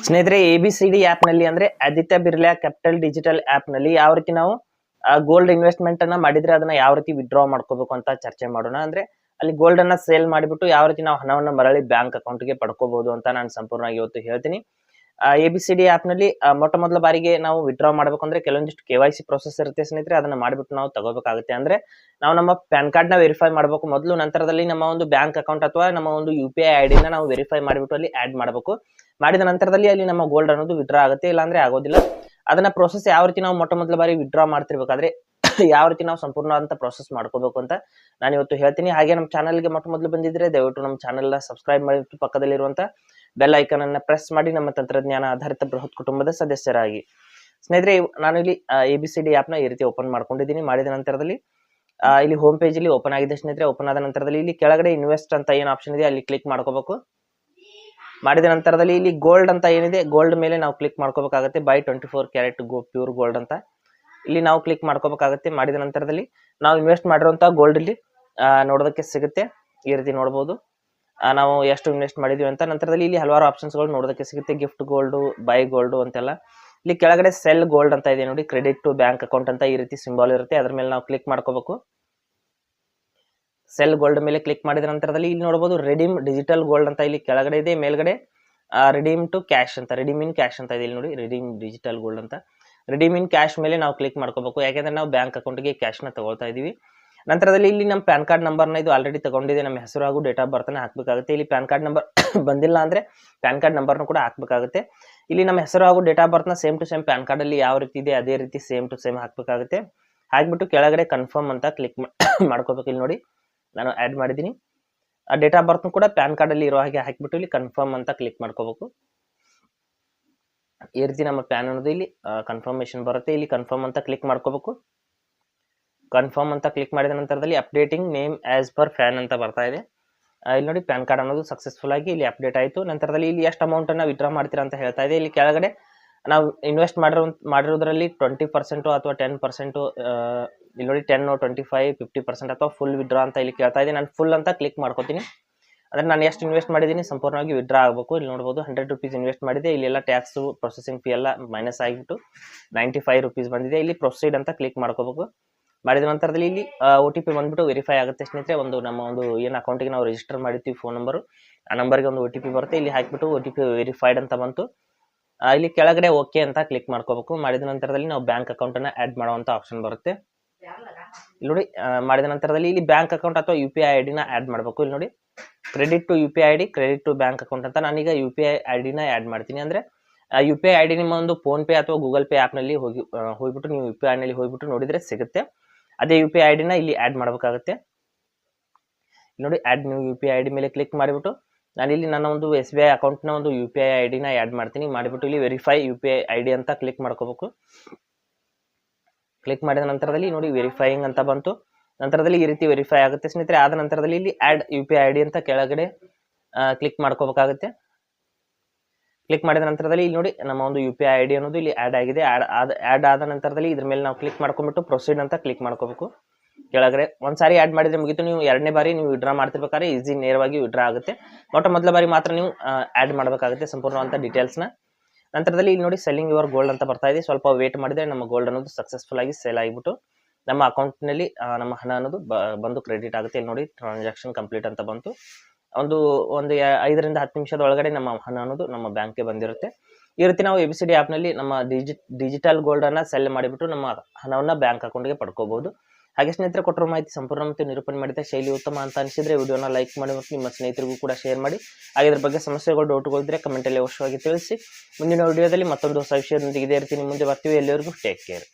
ಸ್ನೇಹಿತರೆ ABCD app ನಲ್ಲಿ ಅಂದ್ರೆ Aditya Birla capital digital app ನಲ್ಲಿ ಯಾವ ರೀತಿ ನಾವು ಗೋಲ್ಡ್ ಇನ್ವೆಸ್ಟ್ಮೆಂಟ್ ಅನ್ನ ಮಾಡಿದ್ರೆ ಅದನ್ನ ಯಾವ ರೀತಿ ವಿತ್ಡ್ರಾ ಮಾಡ್ಕೋಬೇಕು ಅಂತ ಚರ್ಚೆ ಮಾಡೋಣ. ಅಂದ್ರೆ ಅಲ್ಲಿ ಗೋಲ್ಡ್ ಅನ್ನ ಸೇಲ್ ಮಾಡಿಬಿಟ್ಟು ಯಾವ ರೀತಿ ನಾವು ಹಣವನ್ನ ಮರಳಿ ಬ್ಯಾಂಕ್ ಅಕೌಂಟ್ ಗೆ ಪಡ್ಕೋಬಹುದು ಅಂತ ನಾನು ಸಂಪೂರ್ಣವಾಗಿ ಇವತ್ತು ಹೇಳ್ತೀನಿ. ABCD ಆಪ್ ನಲ್ಲಿ ಮೊಟ್ಟ ಮೊದಲ ಬಾರಿಗೆ ನಾವು ವಿತ್ಡ್ರಾ ಮಾಡಬೇಕು ಅಂದ್ರೆ ಕೆಲವೊಂದಿಷ್ಟು KYC ಪ್ರೊಸೆಸ್ ಇರುತ್ತೆ ಸ್ನೇಹಿತರೆ, ಅದನ್ನ ಮಾಡಿಬಿಟ್ಟು ನಾವು ತಗೋಬೇಕಾಗುತ್ತೆ. ಅಂದ್ರೆ ನಾವು ನಮ್ಮ ಪ್ಯಾನ್ ಕಾರ್ಡ್ ನ ವೆರಿಫೈ ಮಾಡಬೇಕು ಮೊದಲು, ನಂತರದಲ್ಲಿ ನಮ್ಮ ಒಂದು ಬ್ಯಾಂಕ್ ಅಕೌಂಟ್ ಅಥವಾ ನಮ್ಮ ಒಂದು UPI ID ನ ನಾವು ವೆರಿಫೈ ಮಾಡಿಬಿಟ್ಟು ಅಲ್ಲಿ ಆಡ್ ಮಾಡಬೇಕು. ಮಾಡಿದ ನಂತರದಲ್ಲಿ ಅಲ್ಲಿ ನಮ್ಮ ಗೋಲ್ಡ್ ಅನ್ನೋದು ವಿತ್ಡ್ರಾ ಆಗುತ್ತೆ, ಇಲ್ಲಾಂದ್ರೆ ಆಗೋದಿಲ್ಲ. ಅದನ್ನ ಪ್ರೊಸೆಸ್ ಯಾವ ರೀತಿ ನಾವು ಮೊಟ್ಟ ಮೊದಲ ಬಾರಿ ವಿತ್ಡ್ರಾ ಮಾಡ್ತಿರ್ಬೇಕಾದ್ರೆ ಯಾವ ರೀತಿ ನಾವು ಸಂಪೂರ್ಣವಾದಂತ ಪ್ರೊಸೆಸ್ ಮಾಡ್ಕೋಬೇಕು ಅಂತ ನಾನು ಇವತ್ತು ಹೇಳ್ತೀನಿ. ಹಾಗೆ ನಮ್ಮ ಚಾನಲ್ಗೆ ಮೊಟ್ಟ ಮೊದಲು ಬಂದಿದ್ರೆ ದಯವಿಟ್ಟು ನಮ್ಮ ಚಾನೆಲ್ ನ ಸಬ್ಸ್ಕ್ರೈಬ್ ಮಾಡಿ ಪಕ್ಕದಲ್ಲಿರುವಂತ ಬೆಲ್ ಐಕನ್ ಅನ್ನ ಪ್ರೆಸ್ ಮಾಡಿ ನಮ್ಮ ತಂತ್ರಜ್ಞಾನ ಆಧಾರಿತ ಬೃಹತ್ ಕುಟುಂಬದ ಸದಸ್ಯರಾಗಿ. ಸ್ನೇಹಿತರೆ ನಾನು ಇಲ್ಲಿ ABCD ಆಪ್ ನ ಈ ರೀತಿ ಓಪನ್ ಮಾಡ್ಕೊಂಡಿದ್ದೀನಿ. ಮಾಡಿದ ನಂತರದಲ್ಲಿ ಇಲ್ಲಿ ಹೋಮ್ ಪೇಜ್ ಅಲ್ಲಿ ಓಪನ್ ಆಗಿದೆ ಸ್ನೇಹಿತರೆ. ಓಪನ್ ಆದ ನಂತರದಲ್ಲಿ ಇಲ್ಲಿ ಕೆಳಗಡೆ ಇನ್ವೆಸ್ಟ್ ಅಂತ ಏನು ಆಪ್ಷನ್ ಇದೆ ಅಲ್ಲಿ ಕ್ಲಿಕ್ ಮಾಡ್ಕೋಬೇಕು. ಮಾಡಿದ ನಂತರದಲ್ಲಿ ಇಲ್ಲಿ ಗೋಲ್ಡ್ ಅಂತ ಏನಿದೆ ಗೋಲ್ಡ್ ಮೇಲೆ ನಾವು ಕ್ಲಿಕ್ ಮಾಡ್ಕೋಬೇಕಾಗುತ್ತೆ. ಬೈ 24 ಕ್ಯಾರೆಟ್ ಪ್ಯೂರ್ ಗೋಲ್ಡ್ ಅಂತ ಇಲ್ಲಿ ನಾವು ಕ್ಲಿಕ್ ಮಾಡ್ಕೋಬೇಕಾಗುತ್ತೆ. ಮಾಡಿದ ನಂತರದಲ್ಲಿ ನಾವು ಇನ್ವೆಸ್ಟ್ ಮಾಡಿರುವಂತಹ ಗೋಲ್ಡ್ ಇಲ್ಲಿ ನೋಡೋದಕ್ಕೆ ಸಿಗುತ್ತೆ. ಈ ರೀತಿ ನೋಡಬಹುದು ನಾವು ಎಷ್ಟು ಇನ್ವೆಸ್ಟ್ ಮಾಡಿದೀವಿ ಅಂತ. ನಂತರದಲ್ಲಿ ಇಲ್ಲಿ ಹಲವಾರು ಆಪ್ಷನ್ಸ್ ಗಳು ನೋಡೋದಕ್ಕೆ ಸಿಗುತ್ತೆ. ಗಿಫ್ಟ್ ಗೋಲ್ಡ್, ಬೈ ಗೋಲ್ಡ್ ಅಂತೆಲ್ಲ. ಇಲ್ಲಿ ಕೆಳಗಡೆ ಸೆಲ್ ಗೋಲ್ಡ್ ಅಂತ ಇದೆ ನೋಡಿ, ಕ್ರೆಡಿಟ್ ಟು ಬ್ಯಾಂಕ್ ಅಕೌಂಟ್ ಅಂತ ಈ ರೀತಿ ಸಿಂಬಲ್ ಇರುತ್ತೆ, ಅದ್ರ ಮೇಲೆ ನಾವು ಕ್ಲಿಕ್ ಮಾಡ್ಕೋಬೇಕು. ಸೆಲ್ ಗೋಲ್ಡ್ ಮೇಲೆ ಕ್ಲಿಕ್ ಮಾಡಿದ ನಂತರದಲ್ಲಿ ಇಲ್ಲಿ ನೋಡಬಹುದು ರಿಡೀಮ್ ಡಿಜಿಟಲ್ ಗೋಲ್ಡ್ ಅಂತ ಇಲ್ಲಿ ಕೆಳಗಡೆ ಇದೆ. ಮೇಲ್ಗಡೆ ರಿಡೀಮ್ ಟು ಕ್ಯಾಶ್ ಅಂತ, ರಿಡೀಮ್ ಇನ್ ಕ್ಯಾಶ್ ಅಂತ ಇದೆ ಇಲ್ಲಿ ನೋಡಿ, ರಿಡೀಮ್ ಡಿಜಿಟಲ್ ಗೋಲ್ಡ್ ಅಂತ. ರಿಡೀಮ್ ಇನ್ ಕ್ಯಾಶ್ ಮೇಲೆ ನಾವು ಕ್ಲಿಕ್ ಮಾಡ್ಕೋಬೇಕು, ಯಾಕೆಂದ್ರೆ ನಾವು ಬ್ಯಾಂಕ್ ಅಕೌಂಟ್ಗೆ ಕ್ಯಾಶ್ ನ ತಗೊಳ್ತಾ ಇದೀವಿ. ನಂತರದಲ್ಲಿ ಇಲ್ಲಿ ನಮ್ಮ ಪ್ಯಾನ್ ಕಾರ್ಡ್ ನಂಬರ್ ನ ಇದು ಆಲ್ರೆಡಿ ತಗೊಂಡಿದೆ, ನಮ್ಮ ಹೆಸರು ಹಾಗೂ ಡೇಟ್ ಆಫ್ ಬರ್ತ್ ನ ಹಾಕ್ಬೇಕಾಗುತ್ತೆ. ಇಲ್ಲಿ ಪ್ಯಾನ್ ಕಾರ್ಡ್ ನಂಬರ್ ಬಂದಿಲ್ಲ ಅಂದ್ರೆ ಪ್ಯಾನ್ ಕಾರ್ಡ್ ನಂಬರ್ ಕೂಡ ಹಾಕ್ಬೇಕಾಗುತ್ತೆ. ಇಲ್ಲಿ ನಮ್ಮ ಹೆಸರು ಹಾಗೂ ಡೇಟ್ ಆಫ್ ಬರ್ತ್ ನ same to same PAN card ಅಲ್ಲಿ ಯಾವ ರೀತಿ ಇದೆ ಅದೇ ರೀತಿ ಸೇಮ್ ಟು ಸೇಮ್ ಹಾಕ್ಬೇಕಾಗುತ್ತೆ. ಹಾಕ್ಬಿಟ್ಟು ಕೆಳಗಡೆ ಕನ್ಫರ್ಮ್ ಅಂತ ಕ್ಲಿಕ್ ಮಾಡ್ಕೋಬೇಕು. ಇಲ್ಲಿ ನೋಡಿ ನಾನು ಆಡ್ ಮಾಡಿದ್ದೀನಿ. ಡೇಟ್ ಆಫ್ ಬರ್ತ್ ಕೂಡ ಪ್ಯಾನ್ ಕಾರ್ಡ್ ಅಲ್ಲಿ ಇರೋ ಹಾಗೆ ಹಾಕಿಬಿಟ್ಟು ಇಲ್ಲಿ ಕನ್ಫರ್ಮ್ ಅಂತ ಕ್ಲಿಕ್ ಮಾಡ್ಕೋಬೇಕು. ಈ ರೀತಿ ನಮ್ಮ ಪ್ಯಾನ್ ಅನ್ನೋದು ಇಲ್ಲಿ ಕನ್ಫರ್ಮೇಶನ್ ಬರುತ್ತೆ. ಇಲ್ಲಿ ಕನ್ಫರ್ಮ್ ಅಂತ ಕ್ಲಿಕ್ ಮಾಡ್ಕೋಬೇಕು. ಕನ್ಫರ್ಮ್ ಅಂತ ಕ್ಲಿಕ್ ಮಾಡಿದ ನಂತರದಲ್ಲಿ updating name as per fan ಅಂತ ಬರ್ತಾ ಇದೆ. ಇಲ್ಲಿ ನೋಡಿ ಪ್ಯಾನ್ ಕಾರ್ಡ್ ಅನ್ನೋದು ಸಕ್ಸಸ್ಫುಲ್ ಆಗಿ ಇಲ್ಲಿ ಅಪ್ಡೇಟ್ ಆಯಿತು. ನಂತರದಲ್ಲಿ ಇಲ್ಲಿ ಎಷ್ಟು ಅಮೌಂಟ್ ಅನ್ನ ವಿತ್ಡ್ರಾ ಮಾಡ್ತೀರಾ ಅಂತ ಹೇಳ್ತಾ ಇದೆ. ಇಲ್ಲಿ ಕೆಳಗಡೆ ನಾವು ಇನ್ವೆಸ್ಟ್ ಮಾಡಿರೋದ್ರಲ್ಲಿ 20% ಅಥವಾ 10%, ಇಲ್ಲಿ ನೋಡಿ 10, 25, 50% ಅಥವಾ ಫುಲ್ ವಿತ್ಡ್ರಾ ಅಂತ ಇಲ್ಲಿ ಕೇಳ್ತಾ ಇದೆ. ನಾನು ಫುಲ್ ಅಂತ ಕ್ಲಿಕ್ ಮಾಡ್ಕೋತೀನಿ. ಅಂದ್ರೆ ನಾನು ಎಷ್ಟು ಇನ್ವೆಸ್ಟ್ ಮಾಡಿದ್ದೀನಿ ಸಂಪೂರ್ಣವಾಗಿ ವಿತ್ಡ್ರಾ ಆಗಬೇಕು. ಇಲ್ಲಿ ನೋಡಬಹುದು 100 ರೂಪೀಸ್ ಇನ್ವೆಸ್ಟ್ ಮಾಡಿದೆ. ಇಲ್ಲಿ ಎಲ್ಲ ಟ್ಯಾಕ್ಸ್ ಪ್ರೊಸೆಸಿಂಗ್ ಫೀ ಎಲ್ಲ ಮೈನಸ್ ಆಗಿಬಿಟ್ಟು 95 ರೂಪೀಸ್ ಬಂದಿದೆ. ಇಲ್ಲಿ ಪ್ರೊಸೀಡ್ ಅಂತ ಕ್ಲಿಕ್ ಮಾಡ್ಕೋಬೇಕು. ಮಾಡಿದ ನಂತರದಲ್ಲಿ ಇಲ್ಲಿ OTP ಬಂದ್ಬಿಟ್ಟು ವೆರಿಫೈ ಆಗುತ್ತೆ ಸ್ನೇಹಿತರೆ. ನಮ್ಮ ಒಂದು ಏನು ಅಕೌಂಟಿಗೆ ನಾವು ರಿಜಿಸ್ಟರ್ ಮಾಡಿರ್ತೀವಿ ಫೋನ್ ನಂಬರ್, ಆ ನಂಬರ್ಗೆ ಒಂದು OTP ಬರುತ್ತೆ. ಇಲ್ಲಿ ಹಾಕಿಬಿಟ್ಟು OTP ವೆರಿಫೈಡ್ ಅಂತ ಬಂತು. ಇಲ್ಲಿ ಕೆಳಗಡೆ ಓಕೆ ಅಂತ ಕ್ಲಿಕ್ ಮಾಡ್ಕೋಬೇಕು. ಮಾಡಿದ ನಂತರದಲ್ಲಿ ನಾವು ಬ್ಯಾಂಕ್ ಅಕೌಂಟ್ ಅನ್ನ ಆಡ್ ಮಾಡುವಂತ ಆಪ್ಷನ್ ಬರುತ್ತೆ. ಇಲ್ಲಿ ನೋಡಿ ಮಾಡಿದ ನಂತರದಲ್ಲಿ ಇಲ್ಲಿ ಬ್ಯಾಂಕ್ ಅಕೌಂಟ್ ಅಥವಾ UPI ID ನ ಆಡ್ ಮಾಡಬೇಕು. ಇಲ್ಲಿ ನೋಡಿ credit to UPI ID, credit to bank account ಅಂತ ನಾನೀಗ UPI ID ನ ಆಡ್ ಮಾಡ್ತೀನಿ. ಅಂದ್ರೆ UPI ID ನಿಮ್ಮ ಒಂದು ಫೋನ್ ಪೇ ಅಥವಾ ಗೂಗಲ್ ಪೇ ಆಪ್ ನಲ್ಲಿ ಹೋಗ್ಬಿಟ್ಟು ನೀವು UPI ನಲ್ಲಿ ಹೋಗ್ಬಿಟ್ಟು ನೋಡಿದ್ರೆ ಸಿಗುತ್ತೆ. ಅದೇ UPI ID ನ ಇಲ್ಲಿ ಆಡ್ ಮಾಡಬೇಕಾಗುತ್ತೆ. ನೋಡಿ ಆಡ್ ನ್ಯೂ UPI ID ಮೇಲೆ ಕ್ಲಿಕ್ ಮಾಡಿಬಿಟ್ಟು ನಾನು ಇಲ್ಲಿ ನನ್ನ ಒಂದು SBI ಅಕೌಂಟ್ ನ ಒಂದು UPI ID ನ ಆಡ್ ಮಾಡ್ತೀನಿ. ಮಾಡಿಬಿಟ್ಟು ಇಲ್ಲಿ ವೆರಿಫೈ UPI ID ಅಂತ ಕ್ಲಿಕ್ ಮಾಡ್ಕೋಬೇಕು. ಕ್ಲಿಕ್ ಮಾಡಿದ ನಂತರದಲ್ಲಿ ನೋಡಿ ವೆರಿಫೈಯಿಂಗ್ ಅಂತ ಬಂತು. ನಂತರದಲ್ಲಿ ಈ ರೀತಿ ವೆರಿಫೈ ಆಗುತ್ತೆ ಸ್ನೇಹಿತರೆ. ಆದ ನಂತರದಲ್ಲಿ ಇಲ್ಲಿ ಆಡ್ UPI ID ಅಂತ ಕೆಳಗಡೆ ಕ್ಲಿಕ್ ಮಾಡ್ಕೋಬೇಕಾಗುತ್ತೆ. ಕ್ಲಿಕ್ ಮಾಡಿದ ನಂತರದಲ್ಲಿ ಇಲ್ಲಿ ನೋಡಿ ನಮ್ಮ ಒಂದು UPI ID ಅನ್ನೋದು ಇಲ್ಲಿ ಆಡ್ ಆಗಿದೆ. ಆಡ್ ಆದ ನಂತರದಲ್ಲಿ ಇದ್ರ ಮೇಲೆ ನಾವು ಕ್ಲಿಕ್ ಮಾಡ್ಕೊಂಡ್ಬಿಟ್ಟು ಪ್ರೊಸೀಡ್ ಅಂತ ಕ್ಲಿಕ್ ಮಾಡ್ಕೋಬೇಕು. ಕೆಳಗಡೆ ಒಂದ್ಸಾರಿ ಆಡ್ ಮಾಡಿದ್ರೆ ಮುಗಿತು. ನೀವು ಎರಡನೇ ಬಾರಿ ನೀವು ವಿಡ್ರಾ ಮಾಡ್ತಿರ್ಬೇಕಾದ್ರೆ ಈಸಿ ನೇರವಾಗಿ ವಿಡ್ರಾ ಆಗುತ್ತೆ. ಮೊಟ್ಟ ಮೊದಲ ಬಾರಿ ಮಾತ್ರ ನೀವು ಆಡ್ ಮಾಡಬೇಕಾಗುತ್ತೆ ಸಂಪೂರ್ಣವಂತ ಡೀಟೇಲ್ಸ್ ನ. ನಂತರದಲ್ಲಿ ಇಲ್ಲಿ ನೋಡಿ ಸೆಲ್ಲಿಂಗ್ ಯುವರ್ ಗೋಲ್ಡ್ ಅಂತ ಬರ್ತಾ ಇದೆ. ಸ್ವಲ್ಪ ವೇಟ್ ಮಾಡಿದ್ರೆ ನಮ್ಮ ಗೋಲ್ಡ್ ಅನ್ನೋದು ಸಕ್ಸಸ್ಫುಲ್ ಆಗಿ ಸೇಲ್ ಆಗಿಬಿಟ್ಟು ನಮ್ಮ ಅಕೌಂಟ್ ನಲ್ಲಿ ನಮ್ಮ ಹಣ ಅನ್ನೋದು ಬಂದು ಕ್ರೆಡಿಟ್ ಆಗುತ್ತೆ. ಇಲ್ಲಿ ನೋಡಿ ಟ್ರಾನ್ಸಾಕ್ಷನ್ ಕಂಪ್ಲೀಟ್ ಅಂತ ಬಂತು. ಒಂದು 5 ರಿಂದ 10 ನಿಮಿಷದ ಒಳಗಡೆ ನಮ್ಮ ಹಣ ಅನ್ನೋದು ನಮ್ಮ ಬ್ಯಾಂಕ್ಗೆ ಬಂದಿರುತ್ತೆ. ಈ ರೀತಿ ನಾವು ABCD ಆಪ್ ನಲ್ಲಿ ನಮ್ಮ ಡಿಜಿಟಲ್ ಗೋಲ್ಡ್ ಅನ್ನ ಸೆಲ್ ಮಾಡಿಬಿಟ್ಟು ನಮ್ಮ ಹಣವನ್ನ ಬ್ಯಾಂಕ್ ಅಕೌಂಟ್ಗೆ ಪಡ್ಕೋಬಹುದು. ಹಾಗೆ ಸ್ನೇಹಿತರೆ ಕೊಟ್ಟಿರೋ ಮಾಹಿತಿ ಸಂಪೂರ್ಣ ಮತ್ತು ನಿರೂಪಣೆ ಮಾಡಿದ ಶೈಲಿ ಉತ್ತಮ ಅಂತ ಅನಿಸಿದ್ರೆ ವಿಡಿಯೋನ ಲೈಕ್ ಮಾಡಿ ಮತ್ತು ನಿಮ್ಮ ಸ್ನೇಹಿತರಿಗೂ ಕೂಡ ಶೇರ್ ಮಾಡಿ. ಹಾಗೆ ಇದ್ರ ಬಗ್ಗೆ ಸಮಸ್ಯೆಗಳು ಡೌಟ್ಗಳಿದ್ರೆ ಕಮೆಂಟ್ ಅಲ್ಲಿ ಅವಶ್ಯವಾಗಿ ತಿಳಿಸಿ. ಮುಂದಿನ ವಿಡಿಯೋದಲ್ಲಿ ಮತ್ತೊಂದು ಹೊಸ ವಿಷಯದೊಂದಿಗೆ ಇದೇ ರೀತಿ ನಿಮ್ಮ ಮುಂದೆ ಬರ್ತೀವಿ. ಎಲ್ಲರಿಗೂ ಟೇಕ್ ಕೇರ್.